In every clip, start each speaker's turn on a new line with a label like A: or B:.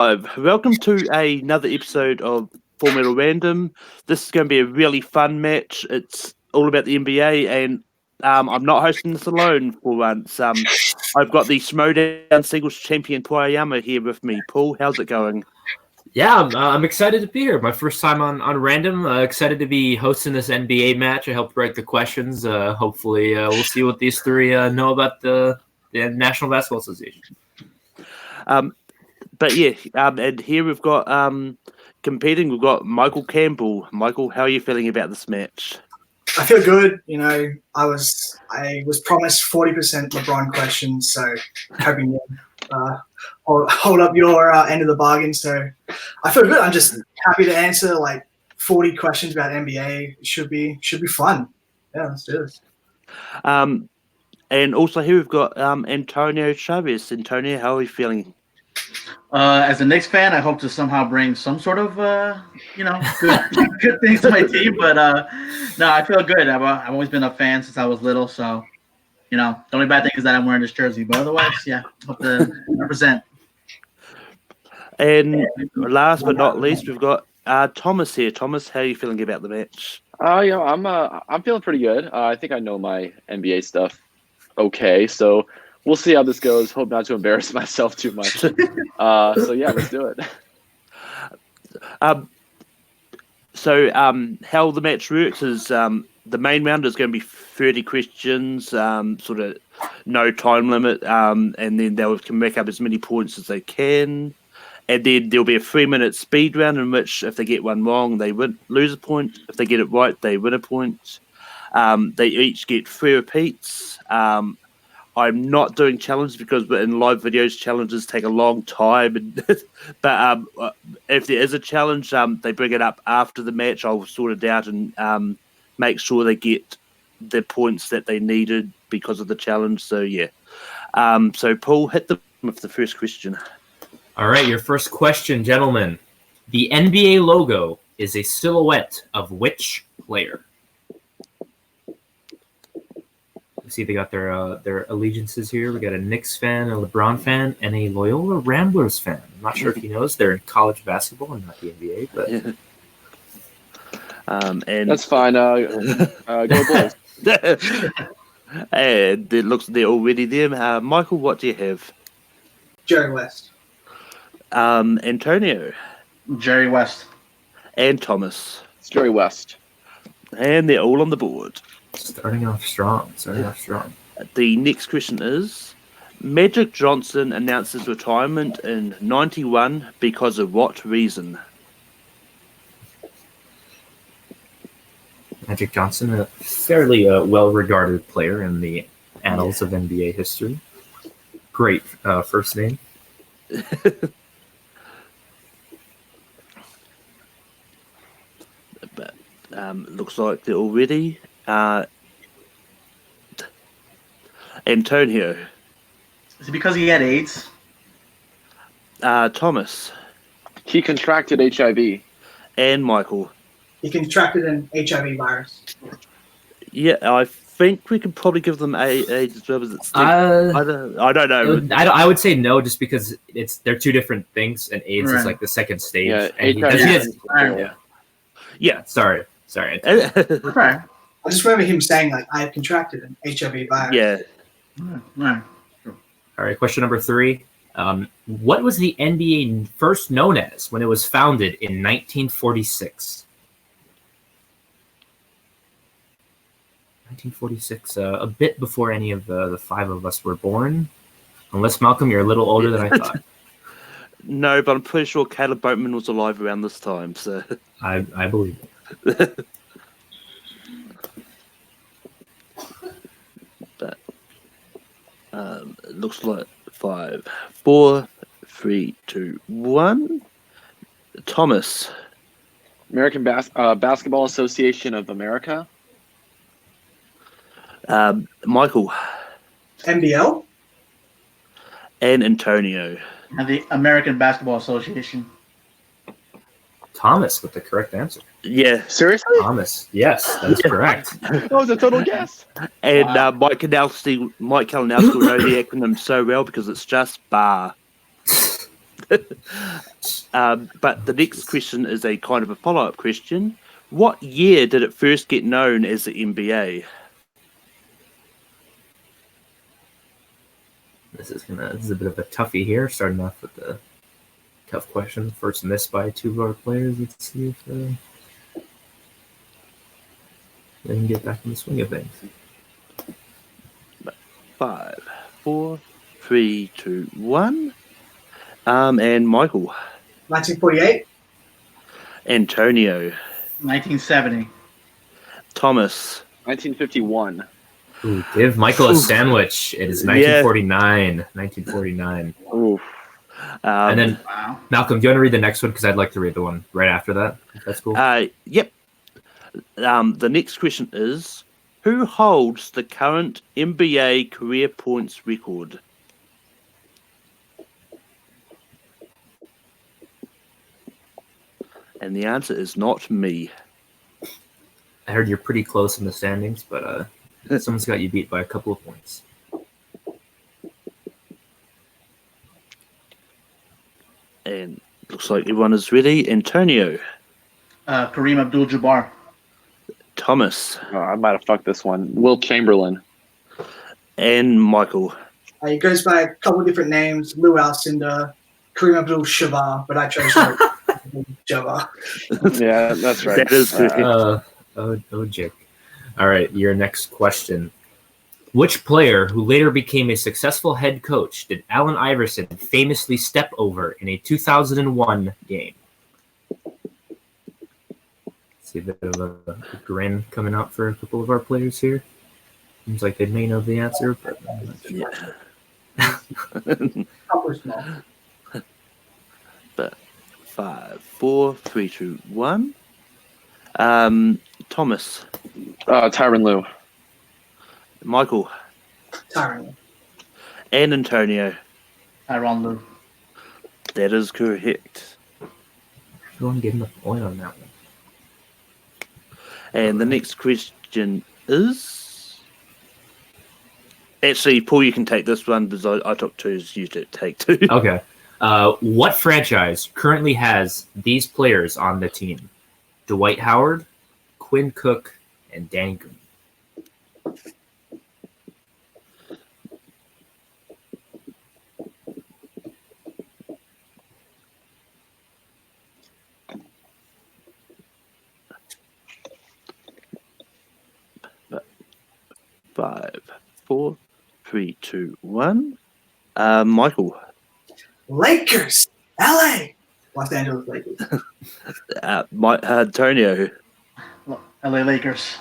A: Welcome to another episode of Formula Random. This is going to be a really fun match. It's all about the NBA, and I'm not hosting this alone for once. I've got the Schmodown Singles Champion Paul Ayama here with me. Paul, how's it going?
B: Yeah, I'm excited to be here. My first time on Random. Excited to be hosting this NBA match. I helped write the questions. Hopefully, we'll see what these three know about the National Basketball Association.
A: But yeah, and here we've got competing. We've got Michael Campbell. Michael, how are you feeling about this match?
C: I feel good. You know, I was promised 40% LeBron questions, so hoping you hold up your end of the bargain. So I feel good. I'm just happy to answer like 40 questions about NBA. It should be fun. Yeah, let's do this.
A: And also here we've got Antonio Chavez. Antonio, how are you feeling?
D: As a Knicks fan, I hope to somehow bring some sort of, good things to my team. But no, I feel good. I've always been a fan since I was little. So, the only bad thing is that I'm wearing this jersey. But otherwise, yeah, hope to represent.
A: And last but not least, we've got Thomas here. Thomas, how are you feeling about the match?
E: I'm feeling pretty good. I think I know my NBA stuff okay, so we'll see how this goes. Hope not to embarrass myself too much. So yeah, let's do it.
A: How the match works is the main round is going to be 30 questions, sort of no time limit, and then they can make up as many points as they can. And then there'll be a 3-minute speed round in which if they get one wrong, they lose a point. If they get it right, they win a point. They each get 3 repeats. I'm not doing challenges because in live videos, challenges take a long time. But if there is a challenge, they bring it up after the match. I'll sort it out and make sure they get the points that they needed because of the challenge. So, yeah. So, Paul, hit them with the first question.
B: All right, your first question, gentlemen. The NBA logo is a silhouette of which player? See, they got their allegiances here. We got a Knicks fan, a LeBron fan, and a Loyola Ramblers fan. I'm not sure if he knows they're in college basketball and not the NBA, but
A: and
E: that's fine. Go Bulls.
A: And it looks they're already there. Michael, what do you have?
C: Jerry West.
A: Antonio.
D: Jerry West.
A: And Thomas.
E: It's Jerry West.
A: And they're all on the board.
B: Starting off strong.
A: The next question is, Magic Johnson announced his retirement in 91 because of what reason?
B: Magic Johnson, a fairly well-regarded player in the annals of NBA history. Great first name.
A: But looks like they're all ready. Antonio.
D: Is it because he had AIDS?
A: Thomas.
E: He contracted HIV.
A: And Michael.
C: He contracted an HIV virus.
A: Yeah, I think we could probably give them AIDS as well as it's. I don't know.
B: I would say no, just because they're two different things, and AIDS is like the second stage.
E: Yeah,
A: Yeah.
B: Sorry.
D: Okay.
C: I just remember him saying, like, I have contracted an HIV virus.
A: Yeah.
B: All right, question number 3. What was the NBA first known as when it was founded in 1946? 1946, a bit before any of the 5 of us were born. Unless, Malcolm, you're a little older than I thought.
A: No, but I'm pretty sure Caleb Boatman was alive around this time. So
B: I believe it.
A: But it looks like 5, 4, 3, 2, 1. Thomas.
E: American Basketball Association of America.
A: Michael.
C: NBL.
A: And Antonio.
D: And the American Basketball Association.
B: Thomas with the correct answer.
A: Yeah.
E: Seriously?
B: Thomas. Yes, that's correct.
E: That was a total guess.
A: And Mike Kalinowski will know the acronym so well because it's just BAR. But the next question is a kind of a follow-up question. What year did it first get known as the NBA?
B: This is a bit of a toughie here. Starting off with the tough question. First missed by two of our players. Let's see if they can get back in the swing of things.
A: 5, 4, 3, 2, 1. And Michael.
C: 1948.
A: Antonio.
D: 1970.
A: Thomas.
E: 1951.
B: Ooh, give Michael a sandwich. It is 1949. 1949.
E: Oof.
B: And then,
D: Wow.
B: Malcolm, do you want to read the next one? Because I'd like to read the one right after that. If that's cool.
A: Yep. The next question is, who holds the current NBA career points record? And the answer is not me.
B: I heard you're pretty close in the standings, but someone's got you beat by a couple of points.
A: And looks like everyone is ready. Antonio.
D: Kareem Abdul-Jabbar.
A: Thomas.
E: Oh, I might have fucked this one. Wilt Chamberlain.
A: And Michael.
C: It goes by a couple of different names: Lou Alcindor, Kareem Abdul-Jabbar, but I chose Jabbar.
E: Yeah, that's right.
A: That is correct.
B: Jick. All right, your next question. Which player who later became a successful head coach did Allen Iverson famously step over in a 2001 game? See a bit of a grin coming out for a couple of our players here. Seems like they may know the answer, but I'm not sure.
A: Yeah.
C: Couple small.
A: But 5, 4, 3, 2, 1. Thomas.
E: Tyronn Lue.
A: Michael.
C: Tyranny.
A: And Antonio.
D: Tyronn Lue.
A: That is correct.
B: Everyone getting a point on that one.
A: And the next question is... Actually, Paul, you can take this one because I took two, so you take two.
B: Okay. What franchise currently has these players on the team? Dwight Howard, Quinn Cook, and Danny Green.
A: Five, 4, 3, 2, 1. Michael.
C: Lakers. LA. Los Angeles Lakers.
A: Antonio.
D: LA Lakers.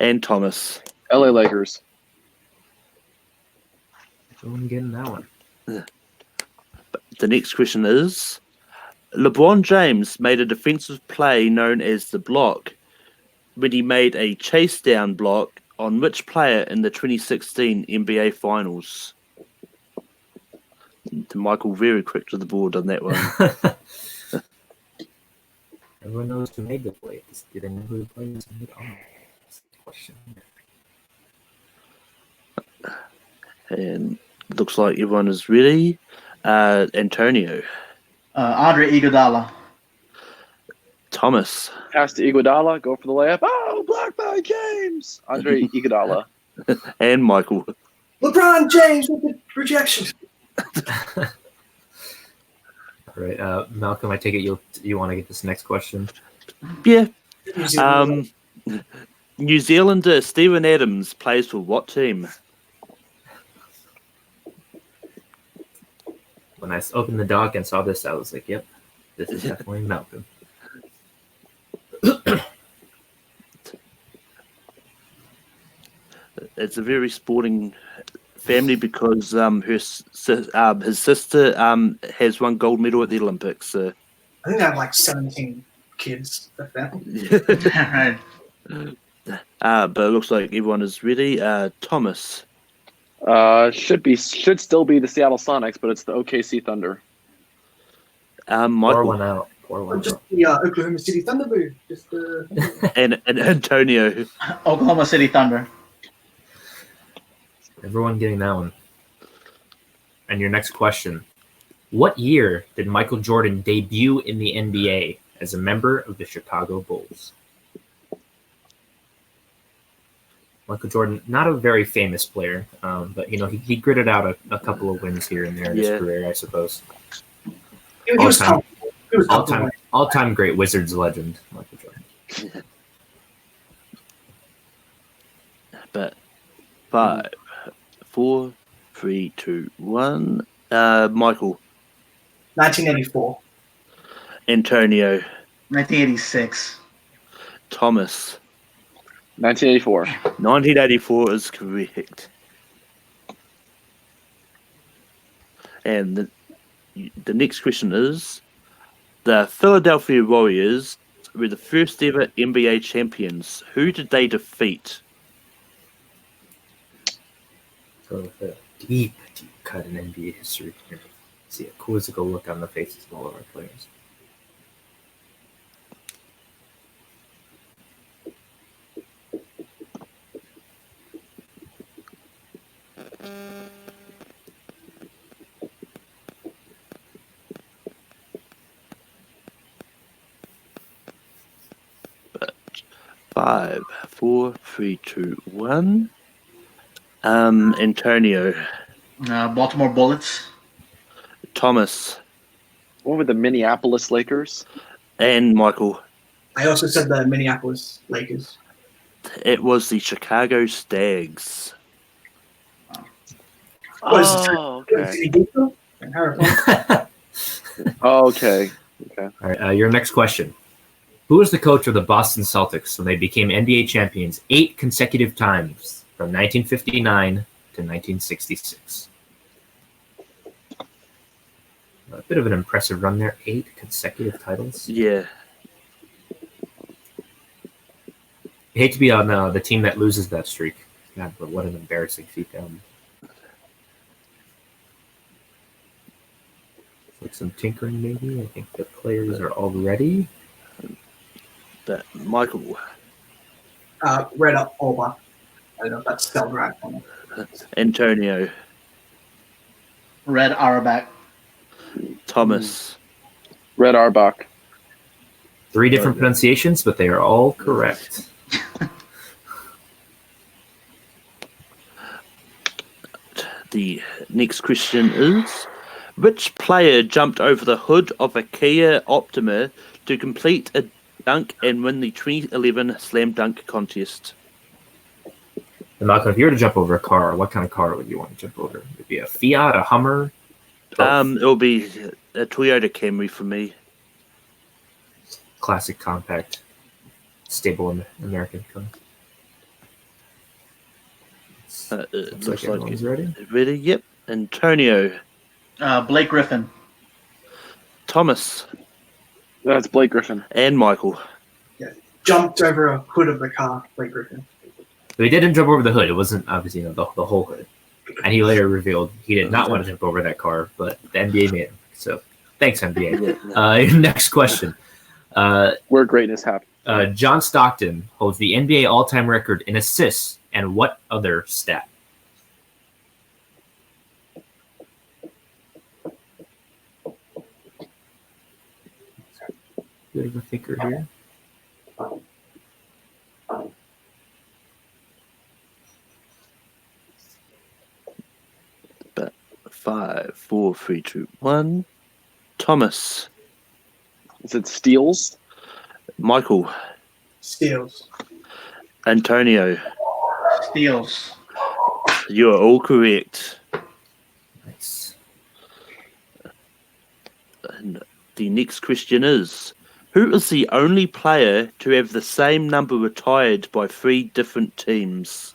A: And Thomas.
E: LA Lakers.
B: Everyone getting that one.
A: The next question is, LeBron James made a defensive play known as the block when he made a chase down block on which player in the 2016 NBA Finals? Michael, very quick to the board on that one.
B: Everyone knows who made the play. Do they know who the players made? Oh, that's the question.
A: And looks like everyone is ready. Antonio.
D: Andre Iguodala.
A: Thomas.
E: Pass to Iguodala. Go for the layup. Oh, blocked by James. Andre Iguodala.
A: And Michael.
C: LeBron James with the rejection.
B: All right, Malcolm, I take it you want to get this next question?
A: Yeah. New Zealander Steven Adams plays for what team?
B: When I opened the doc and saw this, I was like, yep, this is definitely Malcolm.
A: It's a very sporting family because his sister has won gold medal at the Olympics. So.
C: I think they have like 17 kids. That family.
D: Right.
A: But it looks like everyone is ready. Thomas.
E: Should still be the Seattle Sonics, but it's the OKC Thunder.
B: Pour
A: Michael.
B: one out. Pour one
C: Just
B: out.
C: the Oklahoma City Thunderbird. Just
A: And Antonio.
D: Oklahoma City Thunder.
B: Everyone getting that one. And your next question. What year did Michael Jordan debut in the NBA as a member of the Chicago Bulls? Michael Jordan, not a very famous player, but he gritted out a couple of wins here and there in his career, I suppose.
C: He was
B: All-time-
C: comfortable. He was comfortable.
B: All-time great Wizards legend, Michael Jordan.
A: But 5, 4, 3, 2, 1. Michael,
C: 1984.
A: Antonio,
D: 1986.
A: Thomas.
E: 1984.
A: 1984 is correct. And the next question is, the Philadelphia Warriors were the first ever NBA champions. Who did they defeat?
B: So a deep cut in NBA history here. See a quizzical look on the faces of all of our players.
A: Five, 4, 3, 2, 1. Antonio,
D: Baltimore Bullets.
A: Thomas,
E: What were the Minneapolis Lakers?
A: and Michael.
C: I also said the Minneapolis Lakers.
A: It was the Chicago Stags.
E: Oh, okay. Oh, okay.
B: All right, your next question. Who was the coach of the Boston Celtics when they became NBA champions 8 consecutive times from 1959 to 1966? A bit of an impressive run there. 8 consecutive titles.
A: Yeah.
B: I hate to be on the team that loses that streak. God, but what an embarrassing feat. Like some tinkering, maybe. I think the players are all ready.
A: But Michael,
C: Red Auerbach. I don't know if that's spelled right.
A: Antonio,
D: Red Auerbach.
A: Thomas,
E: Red Auerbach.
B: 3 different pronunciations, but they are all correct.
A: The next question is, which player jumped over the hood of a Kia Optima to complete a dunk and win the 2011 Slam Dunk contest?
B: And Malcolm, if you were to jump over a car, what kind of car would you want to jump over? Would it be a Fiat, a Hummer?
A: It'll be a Toyota Camry for me.
B: Classic compact, stable American car.
A: Looks
B: Looks like everyone's ready.
A: ready. Yep. Antonio,
D: Blake Griffin.
A: Thomas,
E: That's Blake Griffin.
A: and Michael.
C: Jumped over a hood of the car, Blake Griffin.
B: But he didn't jump over the hood. It wasn't obviously the whole hood. And he later revealed he did not want to jump over that car, but the NBA made him. So thanks, NBA. Next question.
E: Where greatness happened.
B: John Stockton holds the NBA all-time record in assists and what other stat? Bit of a thinker here.
A: But 5, 4, 3, 2, 1. Thomas,
E: Is it steals?
A: Michael,
C: Steals.
A: Antonio.
D: Steals.
A: You are all correct.
B: Nice.
A: And the next question is, who is the only player to have the same number retired by 3 different teams?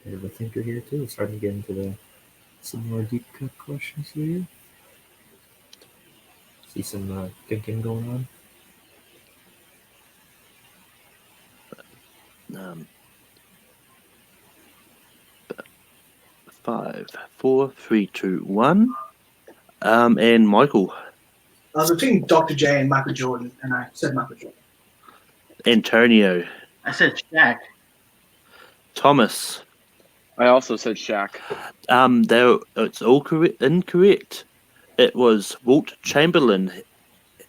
B: Bit of a thinker here too. Starting to get into some more deep cut questions here. See some thinking going on.
A: 5, 4, 3, 2, 1. And Michael.
C: I was between Dr. J and Michael Jordan, and I said Michael Jordan.
A: Antonio.
D: I said Shaq.
A: Thomas.
E: I also said Shaq.
A: It's all incorrect. It was Wilt Chamberlain.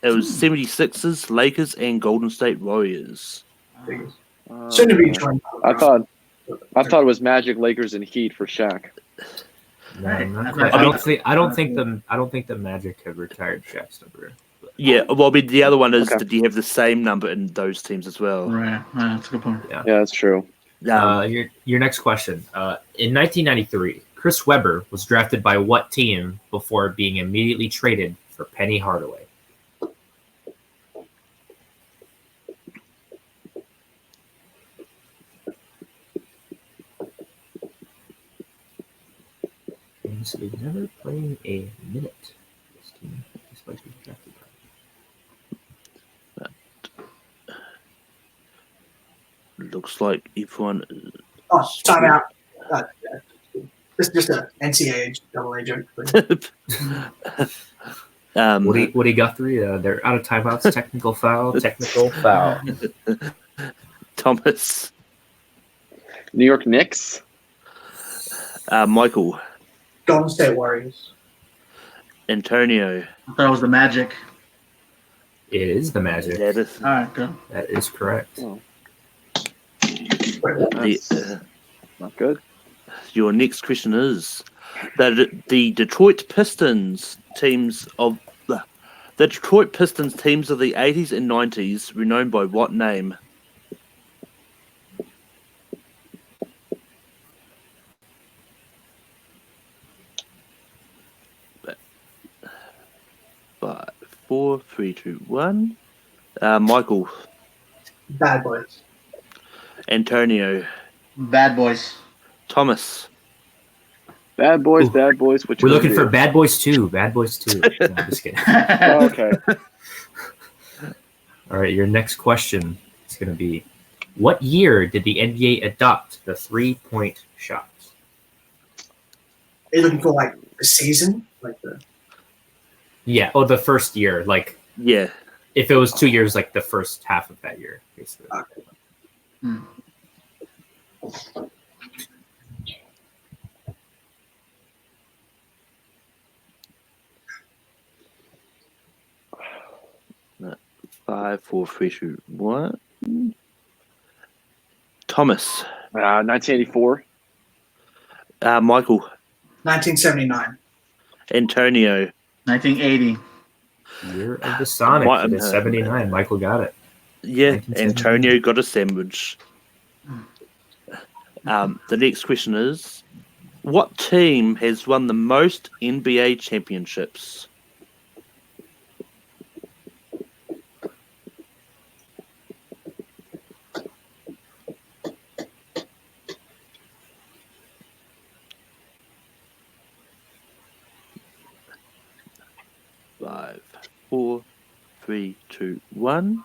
A: It was 76ers, Lakers, and Golden State Warriors.
C: Soon to be
E: Okay.
C: joined.
E: I thought it was Magic, Lakers, and Heat for Shaq.
B: No,
D: Right.
B: not
D: I
B: quite.
D: mean-
B: I don't think the Magic have retired Shaq's number.
A: Yeah, well, but the other one is,
E: Okay.
A: did you have the same number in those teams as well?
D: Right. That's a good point.
E: Yeah, that's true.
B: Your next question. In 1993, Chris Webber was drafted by what team before being immediately traded for Penny Hardaway? So we've never played a minute. This team, despite being drafted by.
A: Looks like everyone.
C: Oh, time out. This is just a NCAA double A joke. But
B: Woody Guthrie, they're out of timeouts. Technical foul. Technical foul.
A: Thomas.
E: New York Knicks.
A: Michael.
C: Golden State Warriors.
A: Antonio.
D: I thought it was the Magic.
B: It is the Magic.
A: That is,
D: All right, good.
B: That is correct.
E: Oh,
A: the,
E: that's not good.
A: your next question is that the Detroit Pistons teams of the Detroit Pistons teams of the 80s and 90s were known by what name? Five, 4, 3, 2, 1. Michael.
C: Bad Boys.
A: Antonio.
D: Bad Boys.
A: Thomas.
E: Bad Boys,
B: Ooh.
E: Bad Boys. Which
B: We're
E: one
B: looking
E: do
B: for
E: you-
B: Bad Boys 2. Bad Boys 2. No, I'm just kidding.
E: Oh, okay.
B: All right, your next question is going to be, what year did the NBA adopt the 3-point shot?
C: Are you looking for like the season? Like the
B: Yeah, the first year. Like,
A: Yeah.
B: if it was 2 years, like the first half of that year, basically.
C: okay.
A: Five, 4, 3, 2, 1. Thomas.
E: 1984.
A: Michael.
C: 1979.
A: Antonio.
D: 1980.
B: Year of the Sonic
A: What-
B: for the 79. Michael got it.
A: Yeah,
B: 1979.
A: Antonio got a sandwich. The next question is, what team has won the most NBA championships? Five, 4, 3, 2, 1.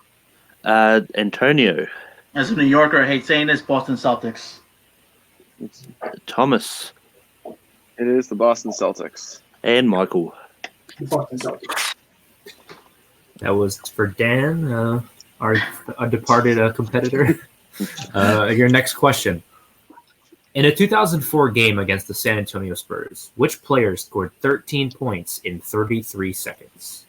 A: Antonio.
D: As a New Yorker, I hate saying this, Boston Celtics.
A: Thomas.
E: It is the Boston Celtics.
A: And Michael.
C: The Boston Celtics.
B: That was for Dan, our departed competitor. Your next question. In a 2004 game against the San Antonio Spurs, which player scored 13 points in 33 seconds?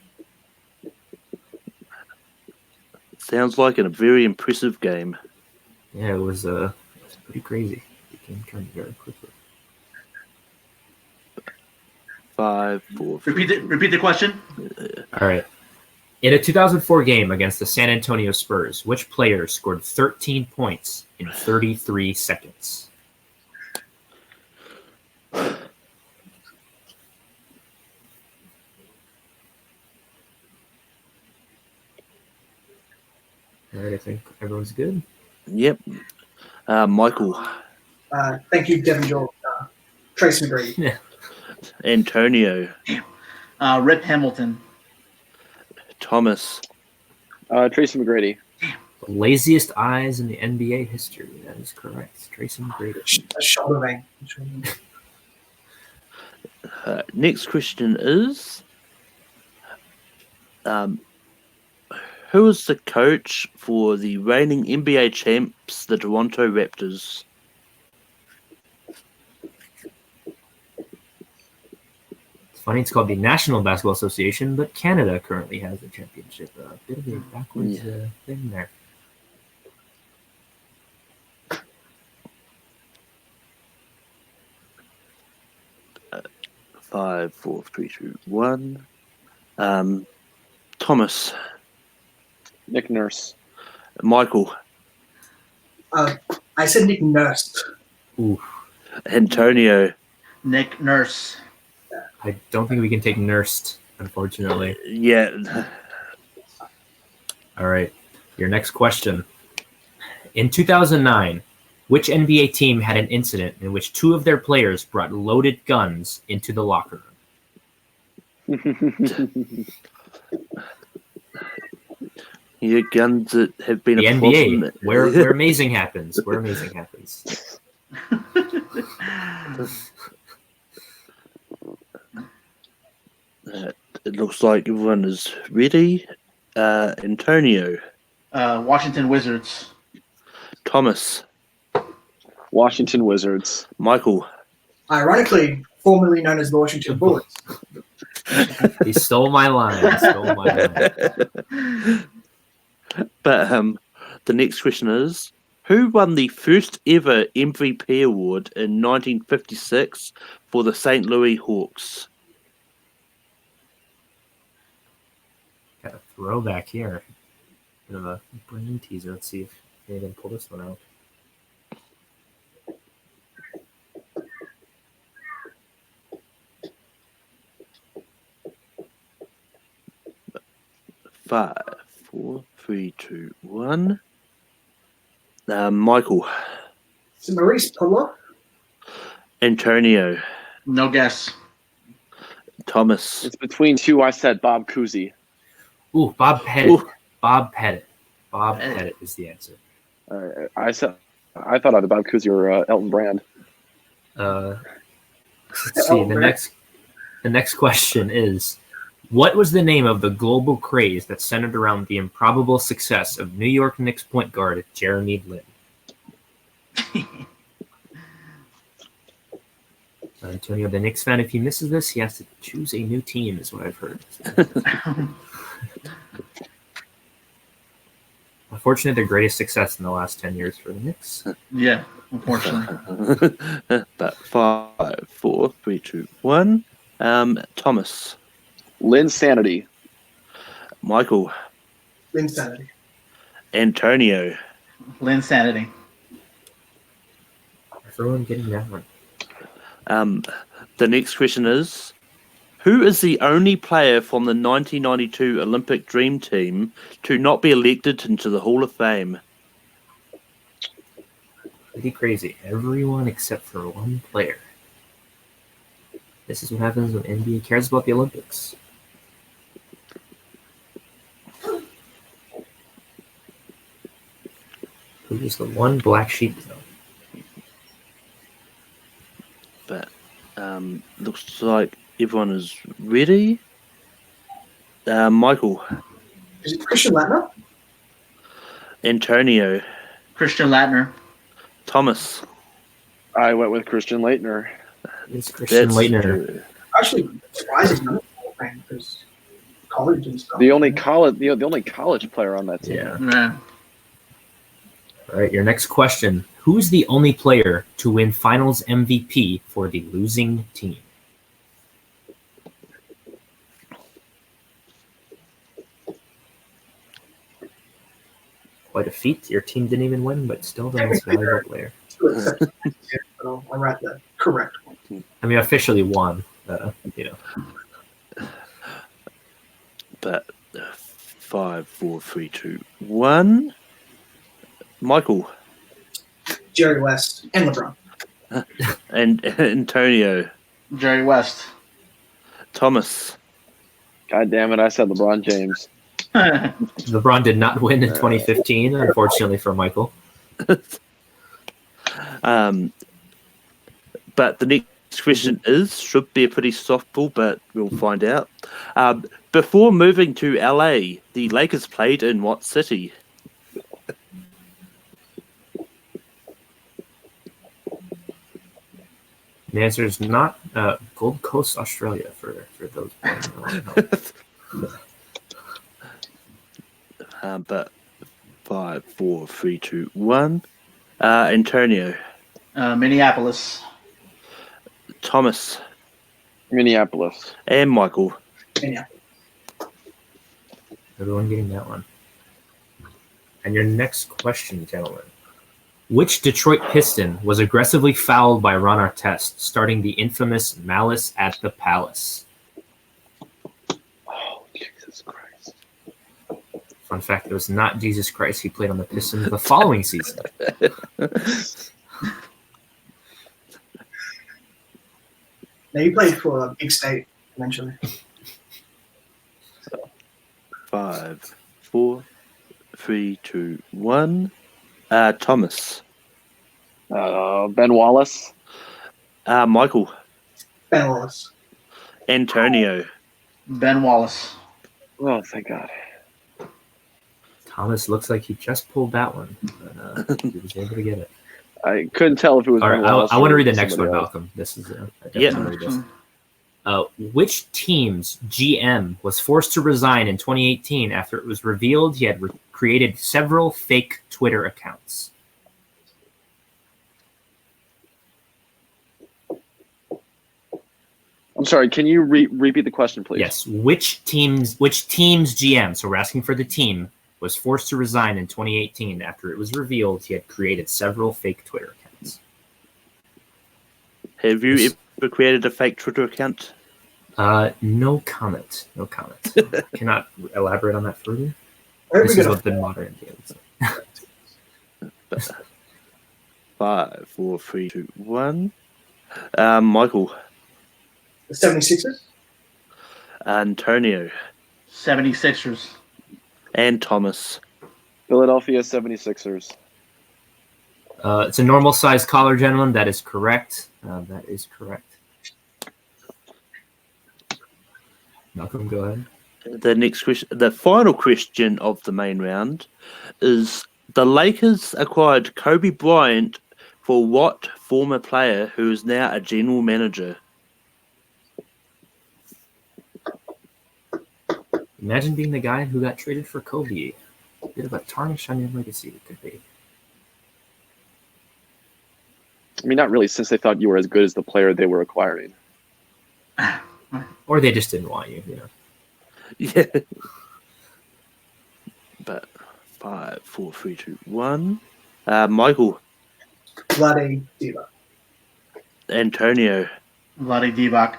A: Sounds like a very impressive game.
B: Yeah, it was pretty crazy. It became turned very quickly.
A: 5, 4, 3.
D: Repeat the question.
B: All right. In a 2004 game against the San Antonio Spurs, which player scored 13 points in 33 seconds? All right, I think everyone's good.
A: Yep. Michael.
C: Thank you, Devin George. Tracy McGrady.
A: Antonio.
D: Rip Hamilton.
A: Thomas.
E: Tracy McGrady.
B: The laziest eyes in the NBA history. That is correct. Tracy McGrady.
C: A shoulder vein.
A: Next question is, Who is the coach for the reigning NBA champs, the Toronto Raptors?
B: It's funny, it's called the National Basketball Association, but Canada currently has the championship. A bit of a backwards thing there.
A: 5, 4, 3, 2, 1. Thomas,
E: Nick Nurse.
A: Michael,
C: I said Nick Nurse.
B: Ooh,
A: Antonio.
D: Nick Nurse.
B: I don't think we can take nursed, unfortunately.
A: Yeah.
B: All right, your next question. In 2009, which NBA team had an incident in which 2 of their players brought loaded guns into the locker room?
A: Your guns that have been
B: The
A: a
B: NBA,
A: problem.
B: where amazing happens. Where amazing happens.
A: It looks like everyone is ready. Antonio,
D: Washington Wizards.
A: Thomas,
E: Washington Wizards.
A: Michael,
C: Ironically, formerly known as the Washington Bullets.
B: He stole my line.
A: But the next question is, who won the first ever MVP award in 1956 for the St. Louis Hawks?
B: Got a throwback here. Bit of a brain teaser. Let's see if they can pull this one out.
A: Five, 4, 3, 2, 1. Michael,
C: So Maurice Puller.
A: Antonio,
D: No guess.
A: Thomas,
E: It's between 2. I said Bob Cousy.
B: Ooh, Bob Pettit.
A: Ooh.
B: Bob Pettit. Bob Pettit is the answer.
E: I thought either Bob Cousy or Elton Brand.
B: Let's see. The next question is, what was the name of the global craze that centered around the improbable success of New York Knicks point guard Jeremy Lin? Antonio, the Knicks fan, if he misses this, he has to choose a new team, is what I've heard. Unfortunately, their greatest success in the last 10 years for the Knicks.
D: Yeah, unfortunately.
A: but 5, 4, 3, 2, 1. Thomas,
E: Lynn Sanity.
A: Michael,
C: Insanity.
A: Antonio,
D: Linsanity.
B: Everyone getting that one.
A: the next question is, who is the only player from the 1992 Olympic Dream Team to not be elected into the Hall of Fame?
B: Pretty crazy. Everyone except for one player. This is what happens when NBA cares about the Olympics. Who is the one black sheep, though?
A: But looks like everyone is ready. Michael,
C: Is it Christian Lattner?
A: Antonio,
D: Christian Lattner.
A: Thomas.
E: I went with Christian Leitner.
B: It's Christian
A: That's
B: Leitner.
A: true.
C: Actually, surprising number because college and stuff.
E: The only college player on that team.
B: Yeah.
D: Yeah.
B: All right, your next question. Who's the only player to win finals MVP for the losing team? Quite a feat. Your team didn't even win, but still the most valuable player.
C: But I'll write the correct one.
B: I mean, officially won.
A: But 5, 4, 3, 2, 1. Michael
C: Jerry West and LeBron.
A: and Antonio,
D: Jerry West.
A: Thomas,
E: God damn it! I said LeBron James.
B: LeBron did not win in 2015, unfortunately for Michael.
A: but the next question should be a pretty softball, but we'll find out. Before moving to LA, the Lakers played in what city?
B: The answer is not Gold Coast, Australia, for those.
A: But 5, 4, 3, 2, 1. Antonio,
D: Minneapolis.
A: Thomas,
E: Minneapolis.
A: and Michael.
C: Yeah.
B: Everyone getting that one. And your next question, gentlemen. Which Detroit Piston was aggressively fouled by Ron Artest, starting the infamous Malice at the Palace?
E: Oh, Jesus Christ.
B: Fun fact, it was not Jesus Christ. He played on the Pistons the following season.
C: Now you played for a big state eventually.
A: 5, 4, 3, 2, 1. Thomas,
E: Ben Wallace.
A: Michael,
C: Ben Wallace.
A: Antonio,
D: Ben Wallace.
E: Oh, thank God.
B: Thomas looks like he just pulled that one, but he was able to get it.
E: I couldn't tell if it was.
B: All
E: Ben
B: right,
E: Wallace
B: I want to
E: or
B: read the next one,
E: somebody else.
B: Malcolm. This is I
A: Yeah.
B: definitely read this. Which team's GM was forced to resign in 2018 after it was revealed he had created several fake Twitter accounts?
E: I'm sorry. Can you repeat the question, please?
B: Yes. Which team's GM, so we're asking for the team, was forced to resign in 2018 after it was revealed he had created several fake Twitter accounts?
A: have you ever created a fake Twitter account?
B: No comment. No comment. Cannot elaborate on that further.
C: Very
B: This
C: good.
B: is what the modern games.
A: 5, 4, 3, 2, 1. Michael,
C: The 76ers.
A: Antonio,
D: 76ers.
A: and Thomas.
E: Philadelphia 76ers.
B: It's a normal sized collar, gentlemen. That is correct. That is correct. Malcolm, go ahead.
A: The next question, the final question of the main round, is the Lakers acquired Kobe Bryant for what former player who is now a general manager?
B: Imagine being the guy who got traded for Kobe. A bit of a tarnish on your legacy, it could be.
E: I mean, not really, since they thought you were as good as the player they were acquiring.
B: Or they just didn't want you, you know.
A: Yeah. But 5, 4, 3, 2, 1. Michael,
C: Vlade Divac.
A: Antonio,
D: Vlade Divac.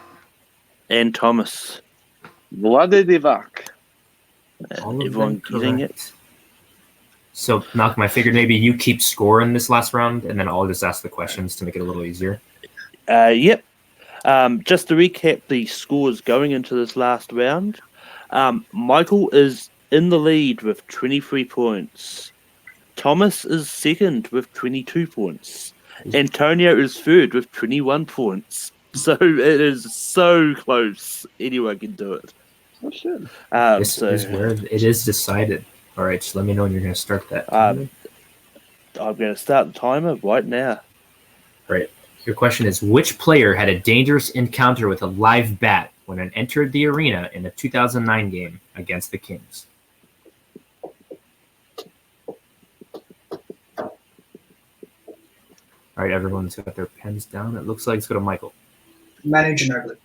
A: and Thomas.
E: Vlade Divac.
B: All of
A: Everyone
B: them
A: getting
B: correct.
A: it?
B: So, Malcolm, I figured maybe you keep score in this last round, and then I'll just ask the questions to make it a little easier.
A: Yep. Just to recap the scores going into this last round, Michael is in the lead with 23 points. Thomas is second with 22 points. Antonio is third with 21 points. So it is so close. Anyone can do it.
E: Oh, shit.
B: This is where it is decided. All right, so let me know when you're going to start that.
A: I'm going to start the timer right now.
B: Right. Your question is, which player had a dangerous encounter with a live bat when it entered the arena in the 2009 game against the Kings? All right, everyone's got their pens down. It looks like let's go to Michael.
C: Manu Ginobili.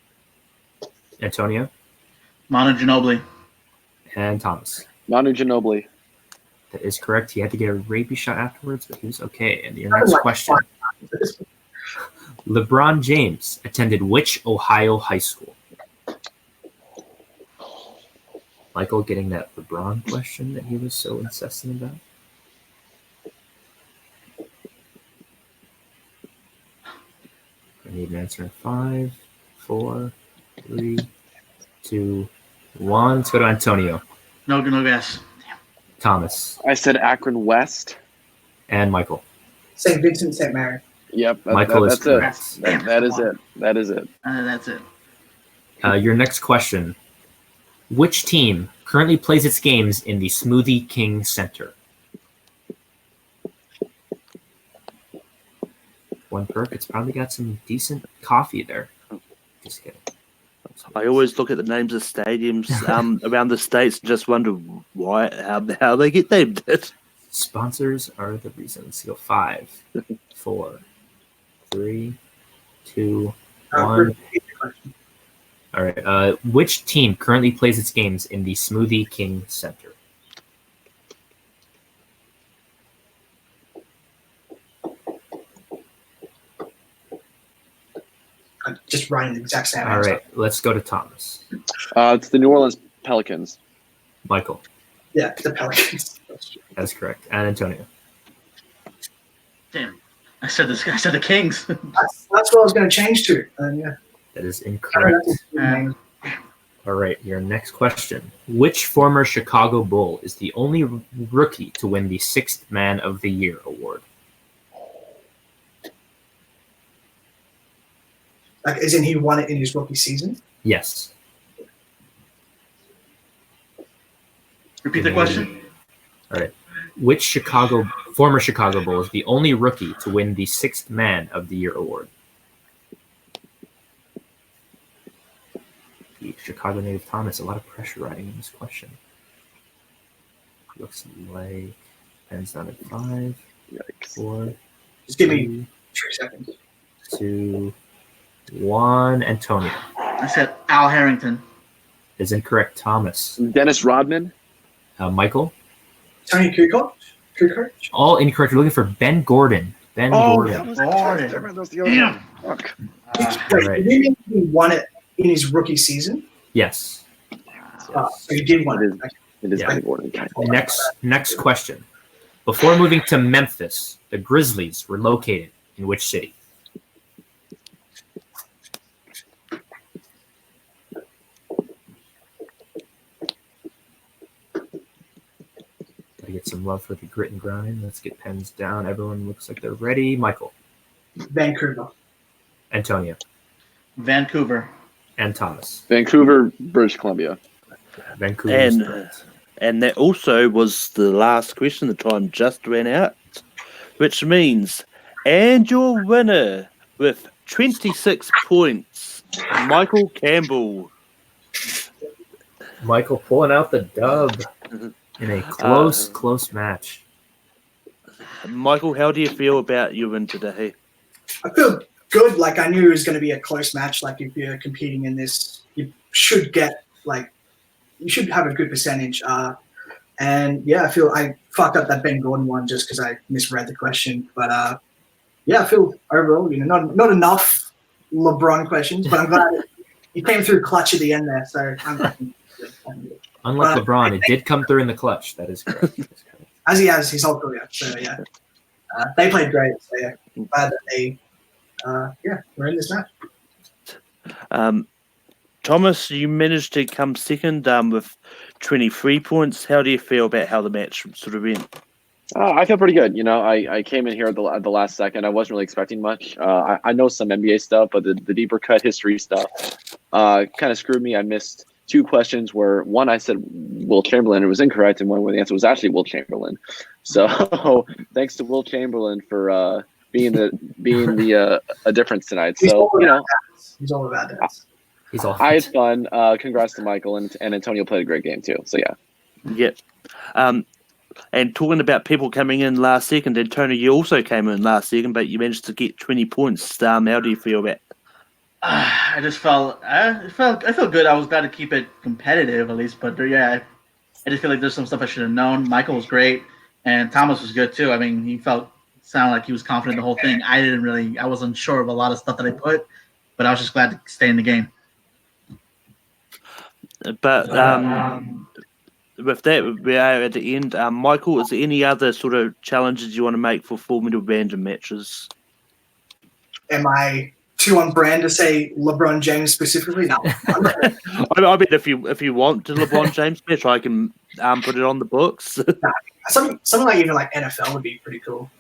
B: Antonio
D: Manu Ginobili.
B: and Thomas.
E: Manu Ginobili.
B: That is correct. He had to get a rabies shot afterwards, but he was okay. And your
C: I was
B: next
C: like,
B: question. LeBron James attended which Ohio high school? Michael getting that LeBron question that he was so incessant about. I need an answer in 5, 4, 3, 2, 1. Let's go to Antonio,
D: No guess.
B: Thomas,
E: I said Akron West.
B: and Michael.
C: St. Vincent, St. Mary.
E: Yep.
B: Michael is
E: that's it.
B: correct.
E: That is it. That is it.
D: That's it.
B: Your next question Which team currently plays its games in the Smoothie King Center? One perk. It's probably got some decent coffee there. Just kidding.
A: I always look at the names of stadiums around the states and just wonder how they get named.
B: Sponsors are the reason. Let's go 5, 4, 3, 2, 1.
C: Repeat the question.
B: All right. Which team currently plays its games in the Smoothie King Center?
C: I'm just writing the exact same
B: All
C: answer.
B: right. Let's go to Thomas.
E: It's the New Orleans Pelicans.
B: Michael.
C: Yeah, the Pelicans.
B: That's correct. And Antonio.
D: Damn. I said the Kings.
C: That's what I was going to change to. Yeah.
B: That is incorrect. All right. Your next question. Which former Chicago Bull is the only rookie to win the Sixth Man of the Year award?
C: Like, isn't he won it in his rookie season?
B: Yes.
D: Repeat the question.
B: All right. Which former Chicago Bull is the only rookie to win the Sixth Man of the Year award? The Chicago native Thomas, a lot of pressure riding in this question. Looks like pens down at 5,
E: Yikes.
B: 4,
C: Just give me 3 seconds.
B: 2, 1. Antonio
D: I said Al Harrington.
B: is incorrect. Thomas.
E: Dennis Rodman.
B: Michael,
C: Tony Kukoc?
B: all incorrect. You're looking for Ben Gordon. Ben Gordon.
E: that was
D: Gordon.
E: that was the other
D: Damn.
E: one. Fuck.
C: Wait,
B: right.
C: did you mean he won it in his rookie season?
B: Yes.
C: So he did win it. Okay.
E: It is
B: Yeah.
E: Ben Gordon.
B: Next question. Before moving to Memphis, the Grizzlies were located in which city? Gotta get some love for the grit and grind. Let's get pens down. Everyone looks like they're ready. Michael,
C: Vancouver.
B: Antonio,
D: Vancouver.
B: and Thomas.
E: Vancouver, British Columbia.
B: Vancouver is
A: And
B: correct.
A: and that also was the last question. The time just ran out, which means, and your winner with 26 points, Michael Campbell.
B: Michael pulling out the dub in a close match.
A: Michael, how do you feel about your win today?
C: I feel good. Like, I knew it was going to be a close match. Like, if you're competing in this, you should have a good percentage. And yeah, I feel I fucked up that Ben Gordon one just because I misread the question. But yeah, I feel overall, not enough LeBron questions, but I'm glad he came through clutch at the end there. So I'm happy.
B: Unlike LeBron, it did come through in the clutch. That is correct.
C: As he has his whole career. So yeah, they played great. So yeah, glad that they were in this match.
A: Thomas, you managed to come second with 23 points. How do you feel about how the match sort of went?
E: I feel pretty good. I came in here at the last second. I wasn't really expecting much. I know some NBA stuff, but the deeper cut history stuff kind of screwed me. I missed 2 questions where one I said Will Chamberlain, it was incorrect, and one where the answer was actually Will Chamberlain. So thanks to Will Chamberlain for being a difference tonight.
C: He's
E: So
C: He's all about that.
B: He's all
E: I had fun. Congrats to Michael and Antonio played a great game too. So yeah.
A: Yep. And talking about people coming in last second, and Tony, you also came in last second, but you managed to get 20 points. How do you feel about?
D: I felt good. I was glad to keep it competitive at least, but yeah, I just feel like there's some stuff I should have known. Michael was great, and Thomas was good too. I mean, he sounded like he was confident in the whole thing. I wasn't sure of a lot of stuff that I put, but I was just glad to stay in the game.
A: But with that, we are at the end. Michael, is there any other sort of challenges you want to make for 4 minute random matches?
C: Am I too on brand to say LeBron James specifically? No.
A: I bet if you want to LeBron James match, I can put it on the books.
C: Something like even like NFL would be pretty cool.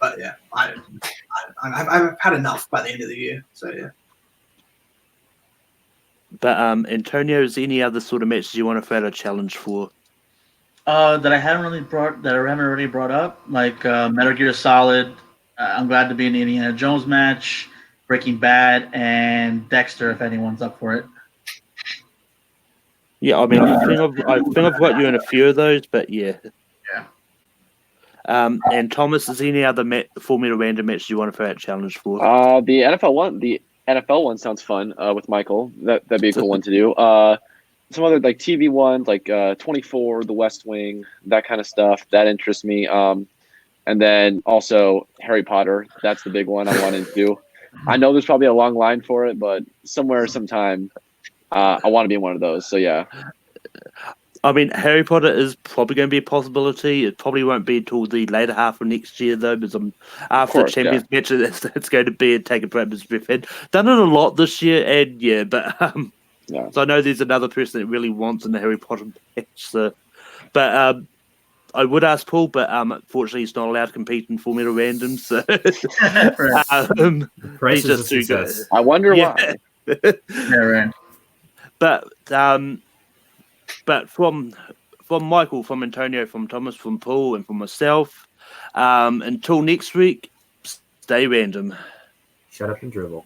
C: But yeah, I've had enough by the end of the year. So yeah.
A: But Antonio, is there any other sort of matches you want to throw out a challenge for?
D: That I haven't already brought up, like Metal Gear Solid. I'm glad to be in the Indiana Jones match, Breaking Bad, and Dexter. If anyone's up for it.
A: Yeah, I mean, I think I've got you in a few of those, but yeah.
D: Yeah.
A: And Thomas, is there any other Formula Random match you want to throw out a challenge for?
E: The NFL one sounds fun with Michael. That'd be a cool one to do. Some other like TV ones, like 24, The West Wing, that kind of stuff. That interests me. And then also Harry Potter. That's the big one I wanted to do. I know there's probably a long line for it, but sometime, I want to be in one of those. So yeah.
A: I mean, Harry Potter is probably going to be a possibility. It probably won't be until the later half of next year, though, because after the Champions match, it's going to be a take a break. We've done it a lot this year, and yeah, but
E: Yeah.
A: So I know there's another person that really wants in the Harry Potter match. So, but I would ask Paul, but unfortunately he's not allowed to compete in Formula Random. So
B: Price
A: he's
B: is
A: just
B: a
A: too good.
B: success.
E: I wonder
A: Yeah.
E: why.
D: Yeah, right.
A: But from Michael, from Antonio, from Thomas, from Paul, and from myself, until next week, stay random.
B: Shut up and dribble.